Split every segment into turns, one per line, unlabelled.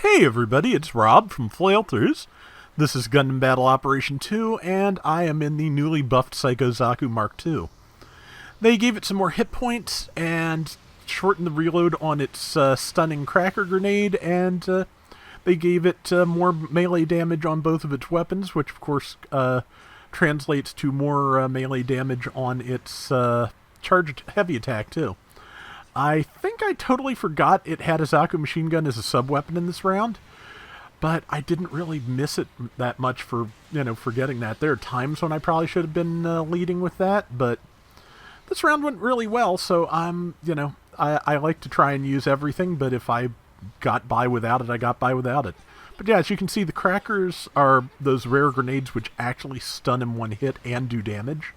Hey everybody, it's Rob from Flailthroughs. This is Gundam Battle Operation 2, and I am in the newly buffed Psycho Zaku Mark II. They gave it some more hit points and shortened the reload on its stunning cracker grenade, and they gave it more melee damage on both of its weapons, which of course translates to more melee damage on its charged heavy attack too. I think I totally forgot it had a Zaku machine gun as a sub-weapon in this round, but I didn't really miss it that much for, forgetting that. There are times when I probably should have been leading with that, but this round went really well, so I like to try and use everything, but if I got by without it, I got by without it. But yeah, as you can see, the crackers are those rare grenades which actually stun in one hit and do damage.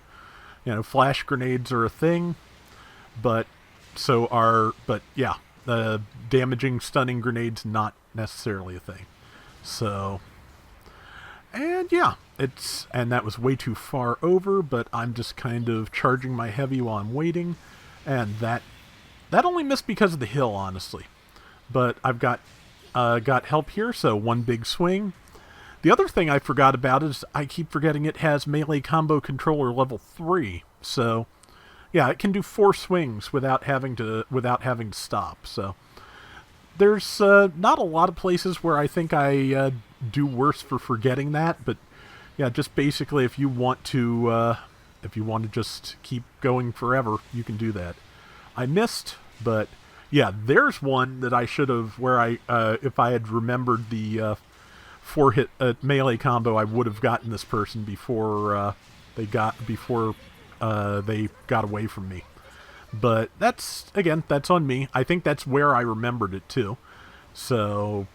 Flash grenades are a thing, but yeah, the damaging, stunning grenades not necessarily a thing. So, and yeah, and that was way too far over, but I'm just kind of charging my heavy while I'm waiting, and that only missed because of the hill, honestly. But I've got help here, so one big swing. The other thing I forgot about is I keep forgetting it has melee combo controller level 3, so yeah, it can do 4 swings without having to stop. So there's not a lot of places where I think I do worse for forgetting that, but yeah, just basically if you want to just keep going forever, you can do that. I missed, but yeah, there's one that I should have, where if I had remembered the 4-hit melee combo, I would have gotten this person before they got away from me. But that's on me. I think that's where I remembered it too. So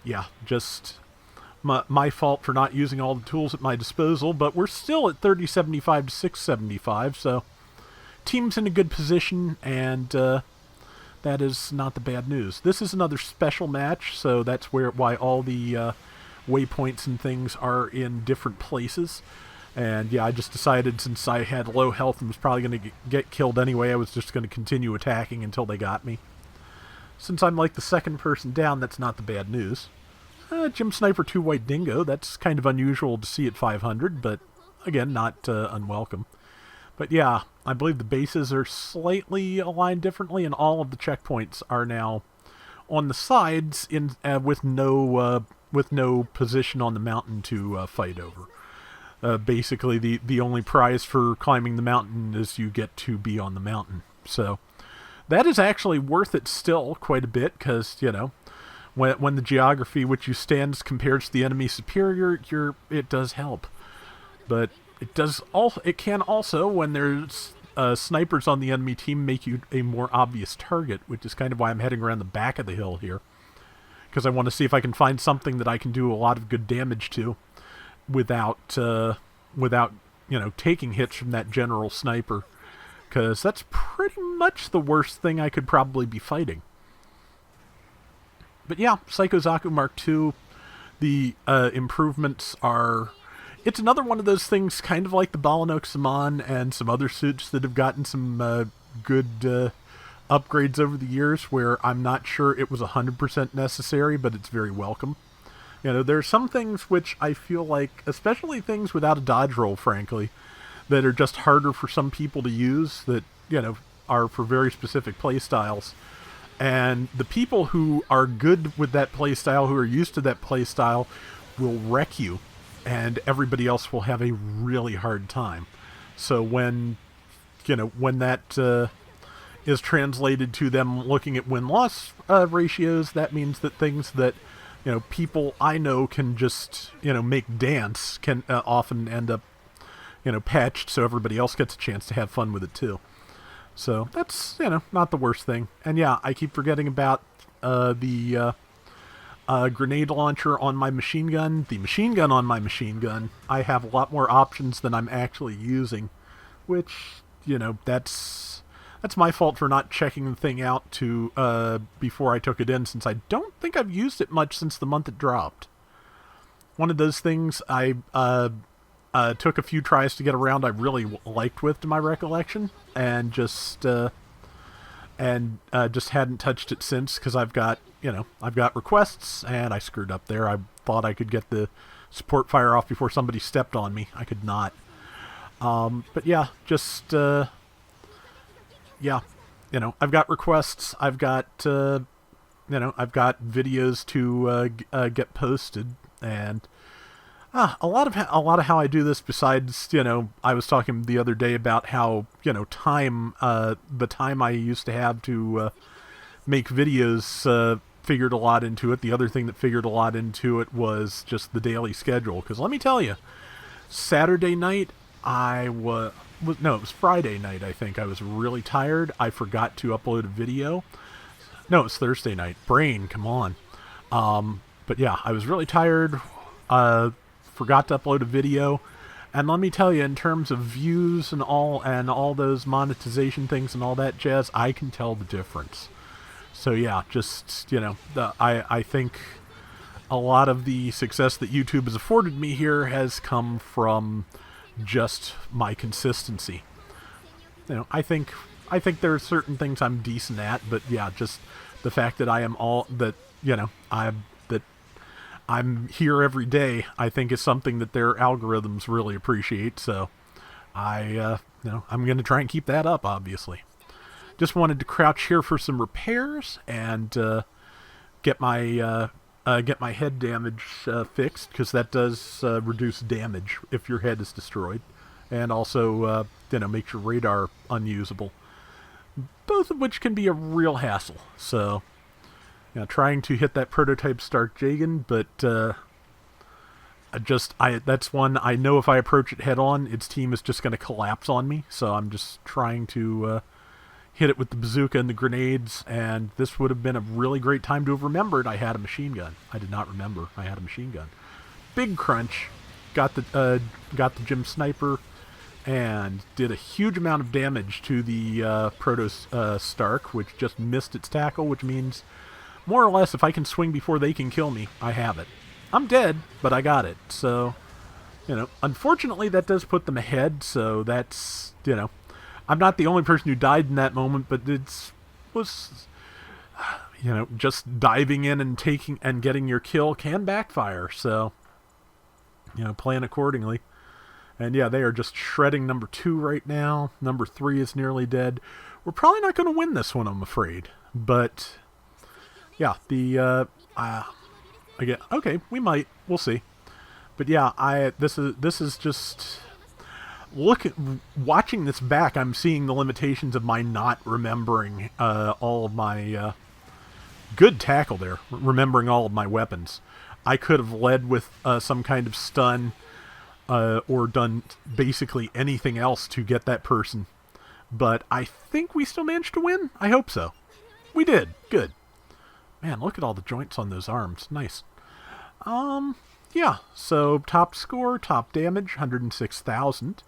yeah, just my fault for not using all the tools at my disposal, but we're still at 3075 to 675, so team's in a good position, and that is not the bad news. This is another special match, so that's why all the waypoints and things are in different places. And yeah, I just decided, since I had low health and was probably going to get killed anyway, I was just going to continue attacking until they got me. Since I'm like the second person down, that's not the bad news. Gym Sniper 2 White Dingo, that's kind of unusual to see at 500, but again, not unwelcome. But yeah, I believe the bases are slightly aligned differently, and all of the checkpoints are now on the sides with no position on the mountain to fight over. Basically, the only prize for climbing the mountain is you get to be on the mountain. So that is actually worth it still quite a bit, because, when the geography which you stand compares to the enemy superior, it does help. But it can also, when there's snipers on the enemy team, make you a more obvious target, which is kind of why I'm heading around the back of the hill here, because I want to see if I can find something that I can do a lot of good damage to without taking hits from that general sniper, because that's pretty much the worst thing I could probably be fighting. But yeah, Psycho Zaku Mark II, the improvements are... It's another one of those things, kind of like the Balinok Saman and some other suits that have gotten some good upgrades over the years, where I'm not sure it was 100% necessary, but it's very welcome. There are some things which I feel like, especially things without a dodge roll, frankly, that are just harder for some people to use, that, are for very specific playstyles. And the people who are good with that playstyle, who are used to that playstyle, will wreck you, and everybody else will have a really hard time. So when that is translated to them looking at win-loss ratios, that means that things that people I know can just, make dance, can often end up, patched so everybody else gets a chance to have fun with it too. So that's, not the worst thing. And yeah, I keep forgetting about the grenade launcher on my machine gun. The machine gun on my machine gun, I have a lot more options than I'm actually using, which, that's my fault for not checking the thing out before I took it in, since I don't think I've used it much since the month it dropped. One of those things I took a few tries to get around I really liked with, to my recollection, and just and just hadn't touched it since because I've got requests, and I screwed up there. I thought I could get the support fire off before somebody stepped on me. I could not. But yeah, just yeah, I've got requests. I've got I've got videos to get posted, and a lot of how I do this. Besides, I was talking the other day about how time, the time I used to have to make videos figured a lot into it. The other thing that figured a lot into it was just the daily schedule. Because let me tell you, Saturday night it was Friday night, I think. I was really tired. I forgot to upload a video. No, it's Thursday night. Brain, come on. But yeah, I was really tired. Forgot to upload a video. And let me tell you, in terms of views and all those monetization things and all that jazz, I can tell the difference. So yeah, just, I think a lot of the success that YouTube has afforded me here has come from just my consistency. I think there are certain things I'm decent at, but yeah, just the fact that I'm here every day, I think is something that their algorithms really appreciate. So I'm going to try and keep that up, obviously. Just wanted to crouch here for some repairs and get my head damage fixed, because that does reduce damage if your head is destroyed, and also makes your radar unusable. Both of which can be a real hassle. So, trying to hit that prototype Stark Jagan, but that's one I know if I approach it head on, its team is just going to collapse on me. So I'm just trying to hit it with the bazooka and the grenades, and this would have been a really great time to have remembered I had a machine gun. I did not remember I had a machine gun. Big crunch. Got the gym sniper, and did a huge amount of damage to the Proto Stark, which just missed its tackle, which means, more or less, if I can swing before they can kill me, I have it. I'm dead, but I got it. So, unfortunately, that does put them ahead, so that's, I'm not the only person who died in that moment, but was just diving in and getting your kill can backfire, so, plan accordingly. And yeah, they are just shredding number 2 right now. Number 3 is nearly dead. We're probably not going to win this one, I'm afraid. But yeah, okay, we might. We'll see. But yeah, this is just watching this back. I'm seeing the limitations of my not remembering all of my good tackle there. Remembering all of my weapons. I could have led with some kind of stun. Or done basically anything else to get that person. But I think we still managed to win. I hope so. We did. Good. Man, look at all the joints on those arms. Nice. Yeah. So top score, top damage, 106,000.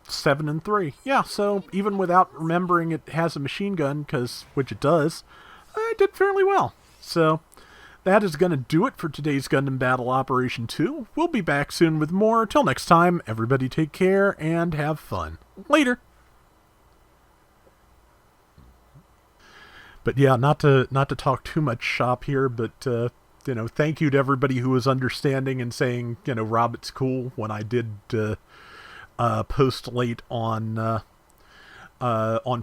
7 and 3. Yeah, so even without remembering it has a machine gun, which it does, I did fairly well. So that is going to do it for today's Gundam Battle Operation 2. We'll be back soon with more. Till next time, everybody take care and have fun. Later. But yeah, not to talk too much shop here, but thank you to everybody who was understanding and saying, Rob, it's cool when I did post late on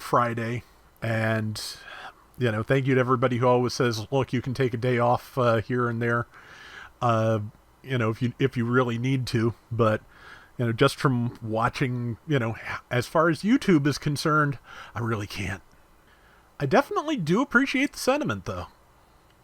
Friday, and thank you to everybody who always says, look, you can take a day off here and there, if you really need to. But, just from watching, as far as YouTube is concerned, I really can't. I definitely do appreciate the sentiment, though.